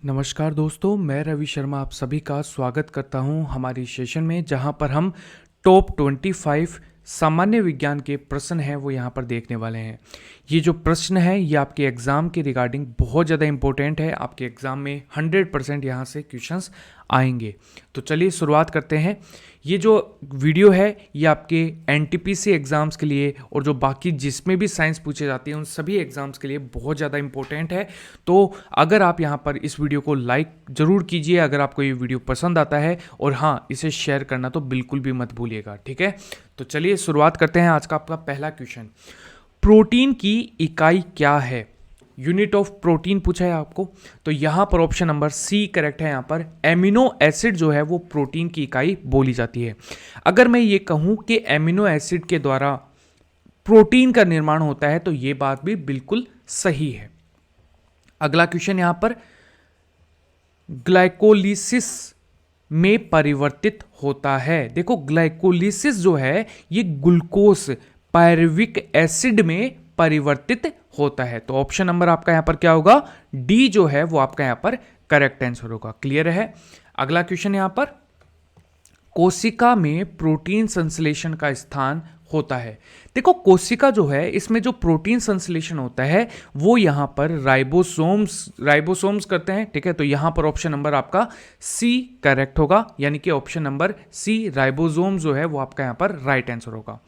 नमस्कार दोस्तों, मैं रवि शर्मा आप सभी का स्वागत करता हूं हमारी सेशन में, जहां पर हम टॉप 25 सामान्य विज्ञान के प्रश्न हैं वो यहां पर देखने वाले हैं। ये जो प्रश्न है ये आपके एग्ज़ाम के रिगार्डिंग बहुत ज़्यादा इंपॉर्टेंट है। आपके एग्ज़ाम में 100% यहाँ से क्वेश्चंस आएंगे। तो चलिए शुरुआत करते हैं। ये जो वीडियो है ये आपके एनटीपीसी एग्ज़ाम्स के लिए और जो बाकी जिसमें भी साइंस पूछे जाती हैं उन सभी एग्ज़ाम्स के लिए बहुत ज़्यादा इंपॉर्टेंट है। तो अगर आप यहाँ पर इस वीडियो को लाइक ज़रूर कीजिए अगर आपको ये वीडियो पसंद आता है, और हाँ, इसे शेयर करना तो बिल्कुल भी मत भूलिएगा, ठीक है। तो चलिए शुरुआत करते हैं। आज का आपका पहला क्वेश्चन, प्रोटीन की इकाई क्या है? यूनिट ऑफ प्रोटीन पूछा है आपको, तो यहां पर ऑप्शन नंबर सी करेक्ट है। यहां पर एमिनो एसिड जो है वो प्रोटीन की इकाई बोली जाती है। अगर मैं ये कहूं कि एमिनो एसिड के द्वारा प्रोटीन का निर्माण होता है तो ये बात भी बिल्कुल सही है। अगला क्वेश्चन यहां पर, ग्लाइकोलिसिस में परिवर्तित होता है। देखो, ग्लाइकोलिसिस जो है ये ग्लूकोज पायरुविक एसिड में परिवर्तित होता है। तो ऑप्शन नंबर आपका यहां पर क्या होगा? डी जो है वो आपका यहां पर करेक्ट आंसर होगा। क्लियर है। अगला क्वेश्चन यहां पर, कोशिका में प्रोटीन संश्लेषण का स्थान होता है। देखो, कोशिका जो है इसमें जो प्रोटीन संश्लेषण होता है वो यहां पर राइबोसोम्स करते हैं, ठीक है। तो यहां पर ऑप्शन नंबर आपका सी करेक्ट होगा, यानी कि ऑप्शन नंबर सी राइबोसोम जो है वो आपका यहां पर राइट आंसर होगा।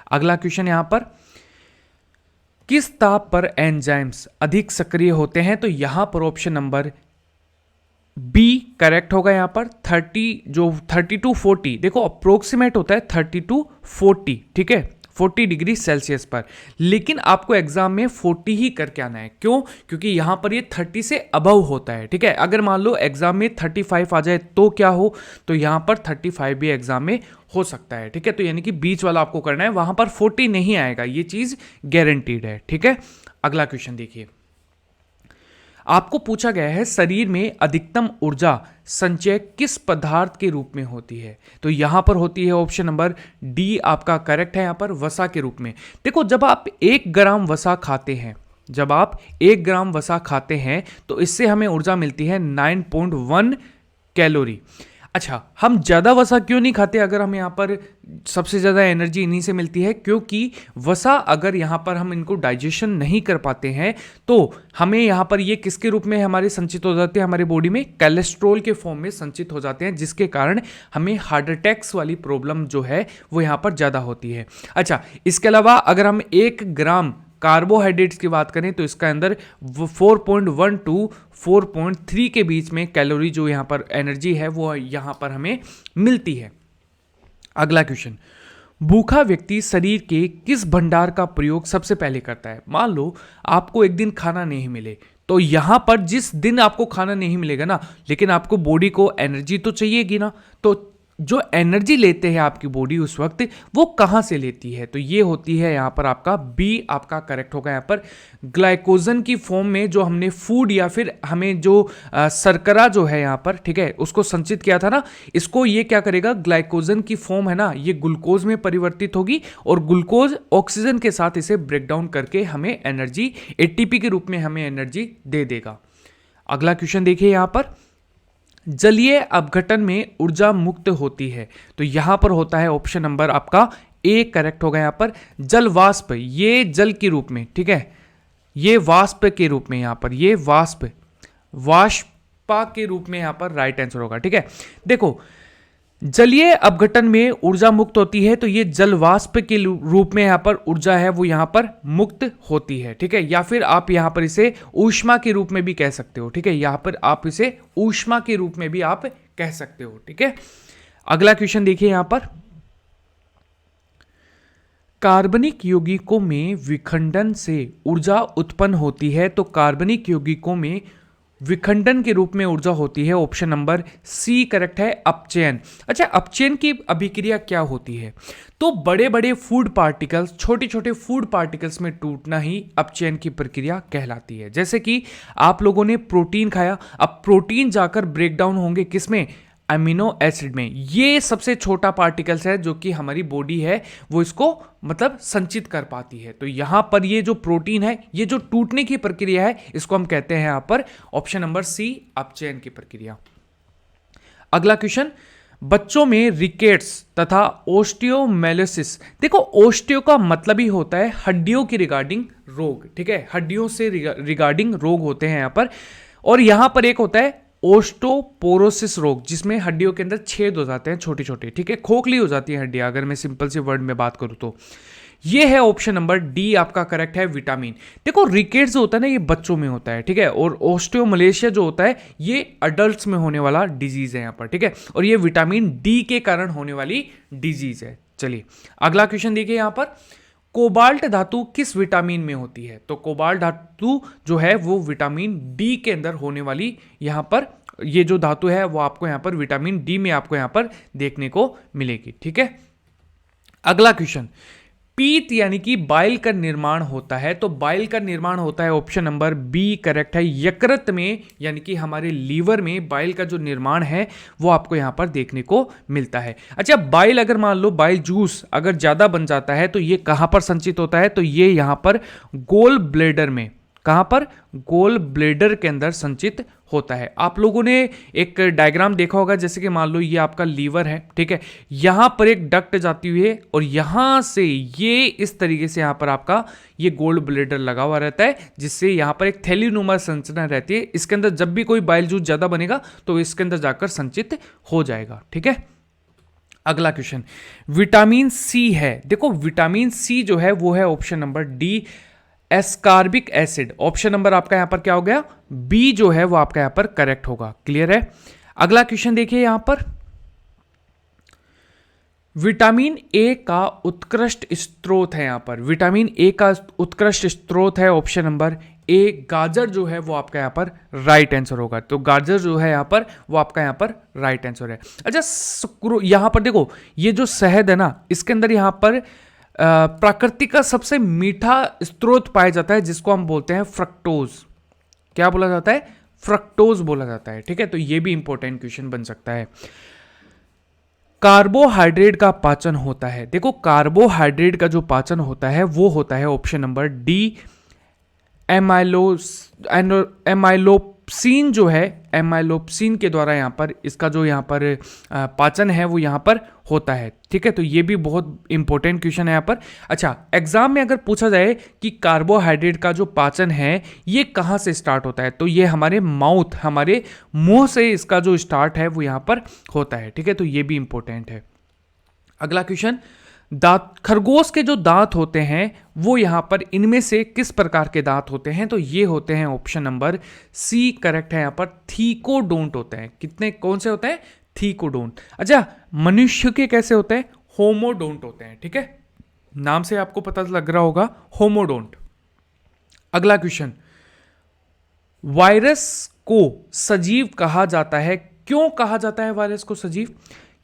अगला क्वेश्चन यहां पर, किस ताप पर एंजाइम्स अधिक सक्रिय होते हैं? तो यहां पर ऑप्शन नंबर बी करेक्ट होगा। यहां पर 30 टू 40, देखो अप्रोक्सीमेट होता है 30 टू 40, ठीक है, 40 डिग्री सेल्सियस पर, लेकिन आपको एग्जाम में 40 ही करके आना है। क्यों? क्योंकि यहां पर ये 30 से अबव होता है, ठीक है। अगर मान लो एग्जाम में 35 आ जाए तो क्या हो? तो यहां पर 35 भी एग्जाम में हो सकता है, ठीक है। तो यानी कि बीच वाला आपको करना है, वहां पर 40 नहीं आएगा, ये चीज गारंटीड है, ठीक है। अगला क्वेश्चन देखिए, आपको पूछा गया है शरीर में अधिकतम ऊर्जा संचय किस पदार्थ के रूप में होती है? तो यहां पर होती है ऑप्शन नंबर डी आपका करेक्ट है, यहां पर वसा के रूप में। देखो, जब आप 1 ग्राम वसा खाते हैं, जब आप 1 ग्राम वसा खाते हैं तो इससे हमें ऊर्जा मिलती है 9.1 कैलोरी। अच्छा, हम ज़्यादा वसा क्यों नहीं खाते? अगर हम यहाँ पर सबसे ज़्यादा एनर्जी इन्हीं से मिलती है, क्योंकि वसा अगर यहाँ पर हम इनको डाइजेशन नहीं कर पाते हैं तो हमें यहाँ पर ये किसके रूप में हमारे संचित हो जाते हैं? हमारे बॉडी में कोलेस्ट्रॉल के फॉर्म में संचित हो जाते हैं, जिसके कारण हमें हार्ट अटैक्स वाली प्रॉब्लम जो है वो यहाँ पर ज़्यादा होती है। अच्छा, इसके अलावा अगर हम 1 ग्राम कार्बोहाइड्रेट्स की बात करें तो इसका अंदर 4.1 टू 4.3 के बीच में कैलोरी जो यहां पर एनर्जी है वो यहां पर हमें मिलती है। अगला क्वेश्चन, भूखा व्यक्ति शरीर के किस भंडार का प्रयोग सबसे पहले करता है? मान लो आपको एक दिन खाना नहीं मिले, तो यहां पर जिस दिन आपको खाना नहीं मिलेगा ना, लेकिन आपको बॉडी को एनर्जी तो चाहिएगी ना, तो जो एनर्जी लेते हैं आपकी बॉडी उस वक्त, वो कहां से लेती है? तो ये होती है यहां पर आपका बी आपका करेक्ट होगा। यहां पर ग्लाइकोजन की फॉर्म में जो हमने फूड या फिर हमें जो शर्करा जो है यहां पर, ठीक है, उसको संचित किया था ना, इसको ये क्या करेगा? ग्लाइकोजन की फॉर्म है ना, ये ग्लूकोज में परिवर्तित होगी और ग्लूकोज ऑक्सीजन के साथ इसे ब्रेक डाउन करके हमें एनर्जी एटीपी के रूप में हमें एनर्जी दे देगा। अगला क्वेश्चन देखिए, यहां पर जलीय अपघटन में ऊर्जा मुक्त होती है, तो यहां पर होता है ऑप्शन नंबर आपका ए करेक्ट होगा। यहां पर जल वाष्प, ये जल के रूप में, ठीक है, ये वाष्प के रूप में, यहां पर ये वाष्पा के रूप में यहां पर राइट आंसर होगा, ठीक है। देखो, जलीय अपघटन में ऊर्जा मुक्त होती है तो ये जल वाष्प के रूप में यहां पर ऊर्जा है वो यहां पर मुक्त होती है, ठीक है। या फिर आप यहां पर इसे ऊष्मा के रूप में भी कह सकते हो, ठीक है, यहां पर आप इसे ऊष्मा के रूप में भी आप कह सकते हो, ठीक है। अगला क्वेश्चन देखिए, यहां पर कार्बनिक यौगिकों में विखंडन से ऊर्जा उत्पन्न होती है, तो कार्बनिक यौगिकों में विखंडन के रूप में ऊर्जा होती है, ऑप्शन नंबर सी करेक्ट है, अपचयन। अच्छा, अपचयन की अभिक्रिया क्या होती है? तो बड़े बड़े फूड पार्टिकल्स छोटे छोटे फूड पार्टिकल्स में टूटना ही अपचयन की प्रक्रिया कहलाती है। जैसे कि आप लोगों ने प्रोटीन खाया, अब प्रोटीन जाकर ब्रेक डाउन होंगे किसमें? अमीनो एसिड में। ये सबसे छोटा पार्टिकल्स है जो कि हमारी बॉडी है वो इसको मतलब संचित कर पाती है। तो यहां पर ये जो प्रोटीन है, ये जो टूटने की प्रक्रिया है, इसको हम कहते हैं यहां पर ऑप्शन नंबर सी, अपचयन की प्रक्रिया। अगला क्वेश्चन, बच्चों में रिकेट्स तथा ओस्टियोमेलोसिस। देखो ओस्टियो का मतलब ही होता है हड्डियों की रिगार्डिंग रोग, ठीक है, हड्डियों से रिगार्डिंग रोग होते हैं यहां पर। और यहां पर एक होता है ओस्टोपोरोसिस रोग, जिसमें हड्डियों के अंदर छेद हो जाते हैं छोटे छोटे, ठीक है, खोखली हो जाती है हड्डियां, अगर मैं सिंपल से वर्ड में बात करूं तो। ये है ऑप्शन नंबर डी आपका करेक्ट है, विटामिन। देखो रिकेट्स जो होता है ना ये बच्चों में होता है, ठीक है, और ओस्टियोमलेशिया जो होता है ये अडल्ट्स में होने वाला डिजीज है यहाँ पर, ठीक है, और ये विटामिन डी के कारण होने वाली डिजीज है। चलिए अगला क्वेश्चन देखिए यहाँ पर, कोबाल्ट धातु किस विटामिन में होती है? तो कोबाल्ट धातु जो है वो विटामिन डी के अंदर होने वाली यहां पर ये जो धातु है वो आपको यहां पर विटामिन डी में आपको यहां पर देखने को मिलेगी, ठीक है। अगला क्वेश्चन, पीत यानी कि बाइल का निर्माण होता है। तो बाइल का निर्माण होता है ऑप्शन नंबर बी करेक्ट है, यकृत में, यानी कि हमारे लीवर में बाइल का जो निर्माण है वो आपको यहां पर देखने को मिलता है। अच्छा बाइल, अगर मान लो बाइल जूस अगर ज्यादा बन जाता है तो ये कहां पर संचित होता है? तो ये यहां पर गोल ब्लेडर में, कहां पर? गोल ब्लेडर के अंदर संचित होता है। आप लोगों ने एक डायग्राम देखा होगा, जैसे कि मान लो ये आपका लीवर है, ठीक है, यहां पर एक डक्ट जाती हुई है और यहां से ये इस तरीके से यहां पर आपका ये गोल ब्लेडर लगा हुआ रहता है, जिससे यहां पर एक थैलीनुमा संरचना रहती है। इसके अंदर जब भी कोई बाइल जूस ज्यादा बनेगा तो इसके अंदर जाकर संचित हो जाएगा, ठीक है। अगला क्वेश्चन, विटामिन सी है। देखो विटामिन सी जो है वो है option number D, ascorbic acid. Option number आपका यहां पर क्या हो गया? बी जो है वो आपका यहां पर करेक्ट होगा। क्लियर है। अगला क्वेश्चन देखिए यहां पर, विटामिन ए का उत्कृष्ट स्रोत है। यहां पर विटामिन ए का उत्कृष्ट स्रोत है ऑप्शन नंबर ए, गाजर जो है वो आपका यहां पर राइट आंसर होगा। तो गाजर जो है यहां पर वो आपका यहां पर राइट आंसर है। अच्छा यहां पर देखो ये जो शहद है ना, इसके अंदर यहां पर प्रकृति का सबसे मीठा स्रोत पाया जाता है, जिसको हम बोलते हैं फ्रक्टोज। क्या बोला जाता है? फ्रक्टोज बोला जाता है, ठीक है। तो ये भी इंपॉर्टेंट क्वेश्चन बन सकता है। कार्बोहाइड्रेट का पाचन होता है। देखो कार्बोहाइड्रेट का जो पाचन होता है वो होता है ऑप्शन नंबर डी, एमाइलोप्सिन जो है, एमाइलोप्सिन के द्वारा यहाँ पर इसका जो यहाँ पर पाचन है वो यहाँ पर होता है, ठीक है। तो ये भी बहुत इंपॉर्टेंट क्वेश्चन है यहाँ पर। अच्छा एग्जाम में अगर पूछा जाए कि कार्बोहाइड्रेट का जो पाचन है ये कहाँ से स्टार्ट होता है, तो ये हमारे माउथ, हमारे मुंह से इसका जो स्टार्ट है वो यहाँ पर होता है, ठीक है। तो ये भी इंपॉर्टेंट है। अगला क्वेश्चन, दांत, खरगोश के जो दांत होते हैं वो यहां पर इनमें से किस प्रकार के दांत होते हैं? तो ये होते हैं ऑप्शन नंबर सी करेक्ट है, यहां पर थीकोडोंट होते हैं। कितने कौन से होते हैं? थीकोडोंट। अच्छा मनुष्य के कैसे होते हैं? होमोडोंट होते हैं, ठीक है, नाम से आपको पता लग रहा होगा, होमोडोंट। अगला क्वेश्चन, वायरस को सजीव कहा जाता है। क्यों कहा जाता है वायरस को सजीव?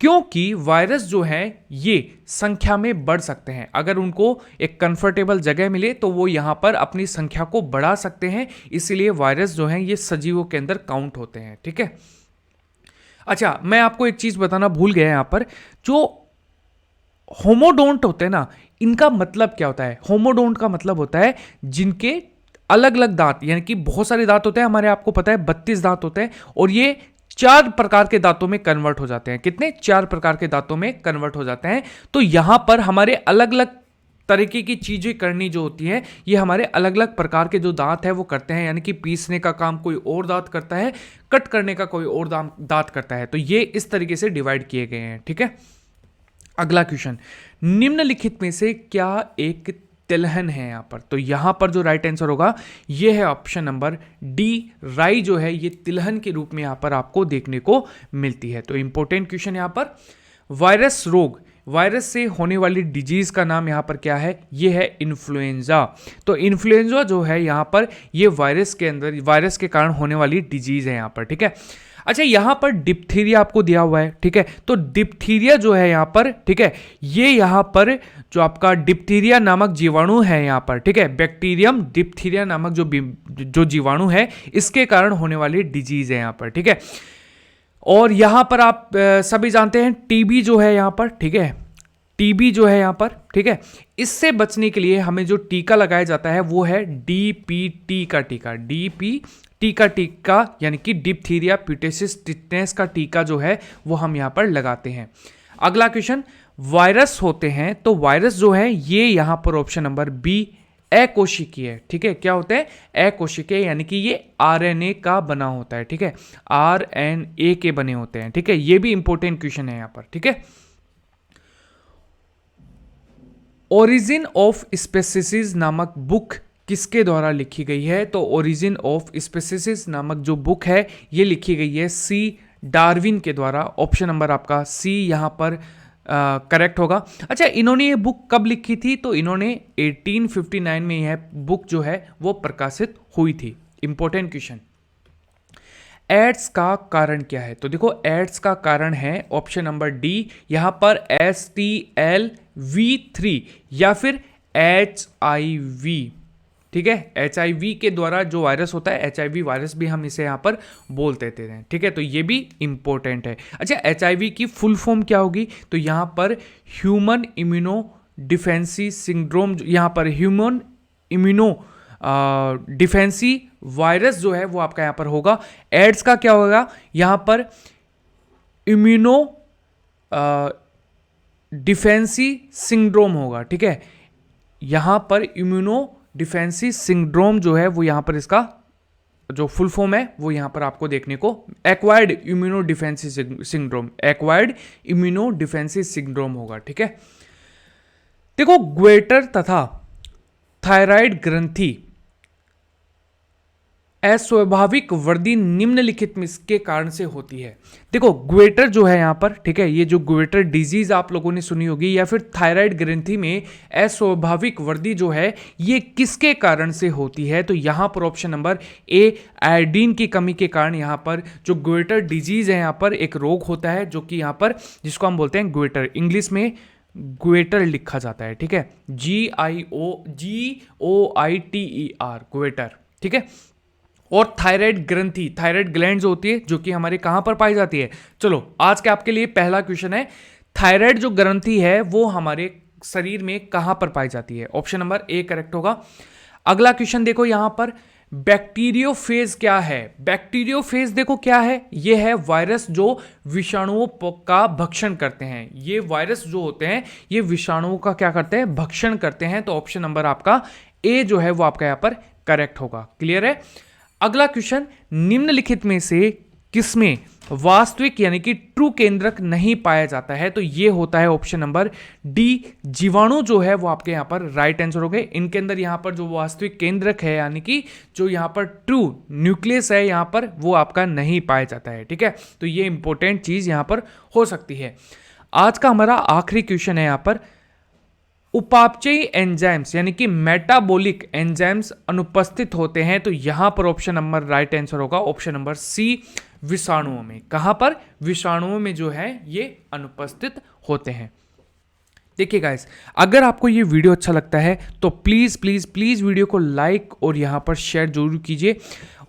क्योंकि वायरस जो है ये संख्या में बढ़ सकते हैं। अगर उनको एक कंफर्टेबल जगह मिले तो वो यहां पर अपनी संख्या को बढ़ा सकते हैं, इसीलिए वायरस जो हैं ये सजीवों के अंदर काउंट होते हैं, ठीक है। अच्छा मैं आपको एक चीज बताना भूल गया, यहां पर जो होमोडोंट होते हैं ना, इनका मतलब क्या होता है? होमोडोंट का मतलब होता है जिनके अलग अलग दांत, यानी कि बहुत सारे दांत होते हैं, हमारे आपको पता है 32 दांत होते हैं, और ये 4 प्रकार के दांतों में कन्वर्ट हो जाते हैं। कितने? 4 प्रकार के दांतों में कन्वर्ट हो जाते हैं। तो यहां पर हमारे अलग अलग तरीके की चीजें करनी जो होती हैं ये हमारे अलग अलग प्रकार के जो दांत है वो करते हैं, यानी कि पीसने का काम कोई और दांत करता है, कट करने का कोई और दांत करता है। तो ये इस तरीके से डिवाइड किए गए हैं, ठीक है। अगला क्वेश्चन, निम्नलिखित में से क्या एक तिलहन है यहां पर? तो यहां पर जो राइट आंसर होगा ये है ऑप्शन नंबर डी, राई जो है ये तिलहन के रूप में यहां पर आपको देखने को मिलती है। तो इंपॉर्टेंट क्वेश्चन यहां पर, वायरस रोग, वायरस से होने वाली डिजीज का नाम यहां पर क्या है? ये है इन्फ्लुएंजा। तो इन्फ्लुएंजा जो है यहां पर ये वायरस के अंदर, वायरस के कारण होने वाली डिजीज है यहां पर, ठीक है। अच्छा यहां पर डिप्थीरिया आपको दिया हुआ है, ठीक है। तो डिप्थीरिया जो है यहां पर, ठीक है, ये यहां पर जो आपका डिप्थीरिया नामक जीवाणु है यहां पर, ठीक है, बैक्टीरियम डिप्थीरिया नामक जो जीवाणु है इसके कारण होने वाली डिजीज है यहां पर, ठीक है। और यहां पर आप सभी जानते हैं टीबी जो है यहां पर, ठीक है, टीबी जो है यहां पर, ठीक है, इससे बचने के लिए हमें जो टीका लगाया जाता है वो है डीपीटी का टीका, डीपीटी का टीका यानी कि डिप्थीरिया पिटेसिस टिटनेस का टीका जो है वो हम यहां पर लगाते हैं। अगला क्वेश्चन, वायरस होते हैं तो वायरस जो है ये यहां पर ऑप्शन नंबर बी अकोशिकीय है, ठीक है, क्या होते हैं अकोशिकीय यानी कि ये आरएनए का बना होता है, ठीक है, आरएनए के बने होते हैं, ठीक है, ये भी इंपॉर्टेंट क्वेश्चन है यहां पर, ठीक है। ओरिजिन ऑफ स्पेसीज नामक बुक किसके द्वारा लिखी गई है? तो ओरिजिन ऑफ स्पेसीज नामक जो बुक है ये लिखी गई है सी डार्विन के द्वारा। ऑप्शन नंबर आपका सी यहां पर करेक्ट होगा। अच्छा, इन्होंने ये बुक कब लिखी थी? तो इन्होंने 1859 में यह बुक जो है वो प्रकाशित हुई थी। इंपॉर्टेंट क्वेश्चन, एड्स का कारण क्या है? तो देखो एड्स का कारण है ऑप्शन नंबर डी, यहां पर STLV3 या फिर HIV, ठीक है, HIV के द्वारा जो वायरस होता है HIV वायरस भी हम इसे यहां पर बोल देते हैं, ठीक है, तो ये भी इंपॉर्टेंट है। अच्छा, HIV की फुल फॉर्म क्या होगी? तो यहां पर ह्यूमन इम्यूनो डिफेंसी सिंड्रोम, यहां पर ह्यूमन इम्यूनो डिफेंसी वायरस जो है वो आपका यहां पर होगा। एड्स का क्या होगा? यहां पर इम्यूनो डिफेंसी सिंड्रोम होगा, ठीक है, यहां पर इम्यूनो डिफेंसी सिंड्रोम जो है वो यहां पर इसका जो फुल फॉर्म है वो यहां पर आपको देखने को acquired immuno डिफेंसी syndrome, acquired immuno डिफेंसी syndrome होगा, ठीक है। देखो ग्वेटर तथा थायराइड ग्रंथि अस्वाभाविक वृद्धि निम्नलिखित में इसके कारण से होती है। देखो ग्वेटर जो है यहां पर, ठीक है, ये जो ग्वेटर डिजीज आप लोगों ने सुनी होगी या फिर थायराइड ग्रंथि में अस्वाभाविक वृद्धि जो है ये किसके कारण से होती है? तो यहां पर ऑप्शन नंबर ए आयोडीन की कमी के कारण यहां पर जो ग्वेटर डिजीज है यहां पर एक रोग होता है जो कि यहां पर जिसको हम बोलते हैं ग्वेटर, इंग्लिश में ग्वेटर लिखा जाता है, ठीक है, GOITER ग्वेटर, ठीक है। और थायराइड ग्रंथि, थायराइड ग्लैंड जो होती है जो कि हमारे कहां पर पाई जाती है? चलो आज के आपके लिए पहला क्वेश्चन है, थायराइड जो ग्रंथि है वो हमारे शरीर में कहां पर पाई जाती है? ऑप्शन नंबर ए करेक्ट होगा। अगला क्वेश्चन देखो यहां पर बैक्टीरियोफेज क्या है? बैक्टीरियोफेज देखो क्या है, ये है वायरस जो विषाणुओं का भक्षण करते हैं। ये वायरस जो होते हैं ये विषाणुओं का क्या करते हैं? भक्षण करते हैं। तो ऑप्शन नंबर आपका ए जो है वो आपका यहां पर करेक्ट होगा। क्लियर है। अगला क्वेश्चन, निम्नलिखित में से किसमें वास्तविक यानी कि ट्रू केंद्रक नहीं पाया जाता है? तो ये होता है ऑप्शन नंबर डी, जीवाणु जो है वो आपके यहां पर राइट आंसर हो गए। इनके अंदर यहां पर जो वास्तविक केंद्रक है यानी कि जो यहां पर ट्रू न्यूक्लियस है यहां पर वो आपका नहीं पाया जाता है, ठीक है, तो ये इंपॉर्टेंट चीज यहां पर हो सकती है। आज का हमारा आखिरी क्वेश्चन है यहां पर, उपापचयी एंजाइम्स यानी कि मेटाबॉलिक एंजाइम्स अनुपस्थित होते हैं? तो यहां पर ऑप्शन नंबर राइट आंसर होगा ऑप्शन नंबर सी, विषाणुओं में। कहां पर? विषाणुओं में जो है ये अनुपस्थित होते हैं। देखिए गाइस, अगर आपको ये वीडियो अच्छा लगता है तो प्लीज प्लीज प्लीज वीडियो को लाइक और यहां पर शेयर जरूर कीजिए।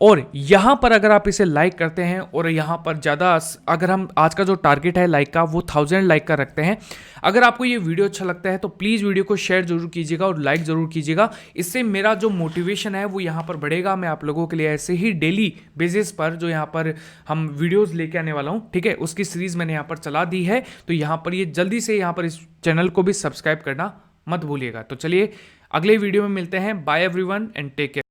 और यहां पर अगर आप इसे लाइक करते हैं और यहां पर ज़्यादा, अगर हम आज का जो टारगेट है लाइक का वो 1000 लाइक का रखते हैं, अगर आपको ये वीडियो अच्छा लगता है तो प्लीज़ वीडियो को शेयर जरूर कीजिएगा और लाइक ज़रूर कीजिएगा। इससे मेरा जो मोटिवेशन है वो यहाँ पर बढ़ेगा। मैं आप लोगों के लिए ऐसे ही डेली बेसिस पर जो यहाँ पर हम वीडियोज़ लेके आने वाला हूँ, ठीक है, उसकी सीरीज़ मैंने यहाँ पर चला दी है। तो यहाँ पर ये जल्दी से यहाँ पर इस चैनल को भी सब्सक्राइब करना मत भूलिएगा। तो चलिए अगले वीडियो में मिलते हैं। Bye everyone and take care.